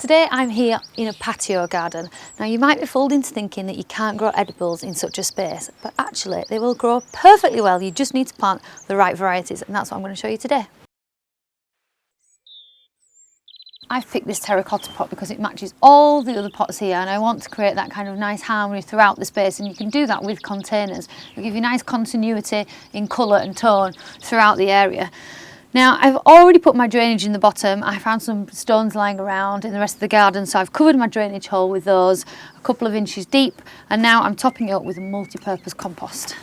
Today I'm here in a patio garden. Now you might be fooled into thinking that you can't grow edibles in such a space, but actually they will grow perfectly well. You just need to plant the right varieties, and that's what I'm going to show you today. I've picked this terracotta pot because it matches all the other pots here, and I want to create that kind of nice harmony throughout the space, and you can do that with containers. It'll give you nice continuity in colour and tone throughout the area. Now I've already put my drainage in the bottom. I found some stones lying around in the rest of the garden, so I've covered my drainage hole with those, a couple of inches deep, and now I'm topping it up with a multi-purpose compost.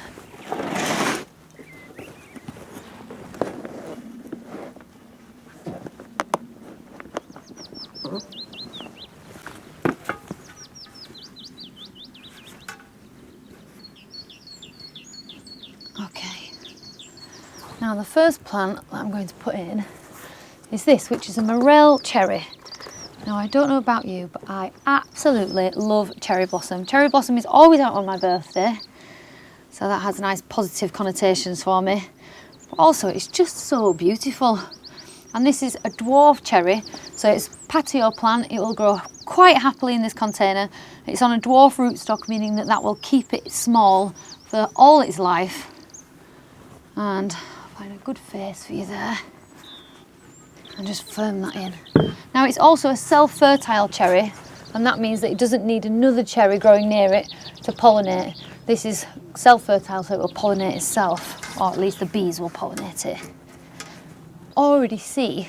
Okay, now the first plant that I'm going to put in is this, which is a Morel Cherry. Now I don't know about you, but I absolutely love cherry blossom. Cherry blossom is always out on my birthday, so that has nice positive connotations for me. But also it's just so beautiful. And this is a dwarf cherry, so it's a patio plant. It will grow quite happily in this container. It's on a dwarf rootstock, meaning that that will keep it small for all its life. And I'll find a good face for you there. And just firm that in. Now it's also a self-fertile cherry, and that means that it doesn't need another cherry growing near it to pollinate. This is self-fertile, so it will pollinate itself, or at least the bees will pollinate it. Already see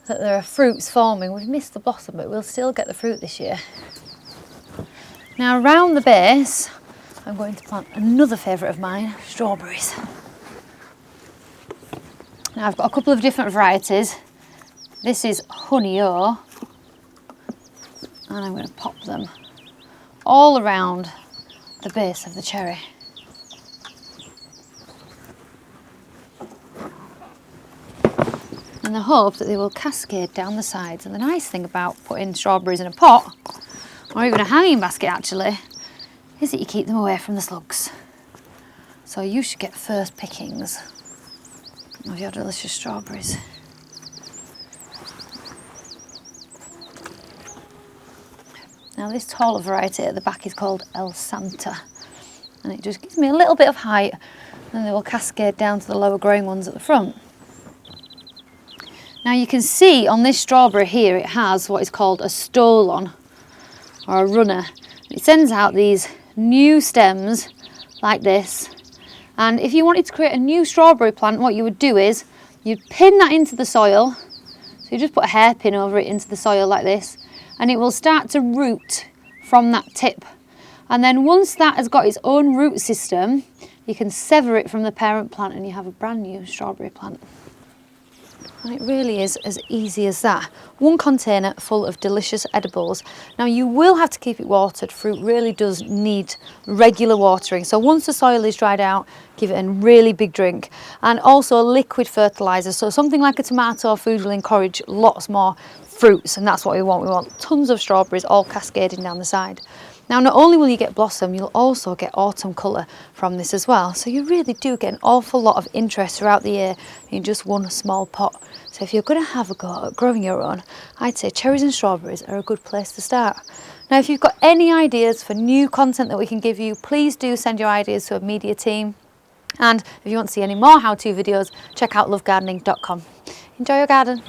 that there are fruits forming. We've missed the blossom, but we'll still get the fruit this year. Now around the base, I'm going to plant another favourite of mine, strawberries. Now I've got a couple of different varieties. This is Honey-O, and I'm going to pop them all around the base of the cherry. In the hope that they will cascade down the sides. And the nice thing about putting strawberries in a pot, or even a hanging basket actually, is that you keep them away from the slugs. So you should get first pickings of your delicious strawberries. Now this taller variety at the back is called El Santa, and it just gives me a little bit of height, and then they will cascade down to the lower growing ones at the front. Now you can see on this strawberry here it has what is called a stolon, or a runner. It sends out these new stems like this, and if you wanted to create a new strawberry plant, what you would do is you'd pin that into the soil. So you just put a hairpin over it into the soil like this, and it will start to root from that tip. And then once that has got its own root system, you can sever it from the parent plant and you have a brand new strawberry plant. And it really is as easy as that. One container full of delicious edibles. Now you will have to keep it watered. Fruit really does need regular watering. So once the soil is dried out, give it a really big drink. And also liquid fertiliser. So something like a tomato food will encourage lots more fruits, and that's what we want. We want tons of strawberries all cascading down the side. Now not only will you get blossom, you'll also get autumn colour from this as well. So you really do get an awful lot of interest throughout the year in just one small pot. So if you're going to have a go at growing your own, I'd say cherries and strawberries are a good place to start. Now if you've got any ideas for new content that we can give you, please do send your ideas to a media team. And if you want to see any more how-to videos, check out lovegardening.com. Enjoy your garden.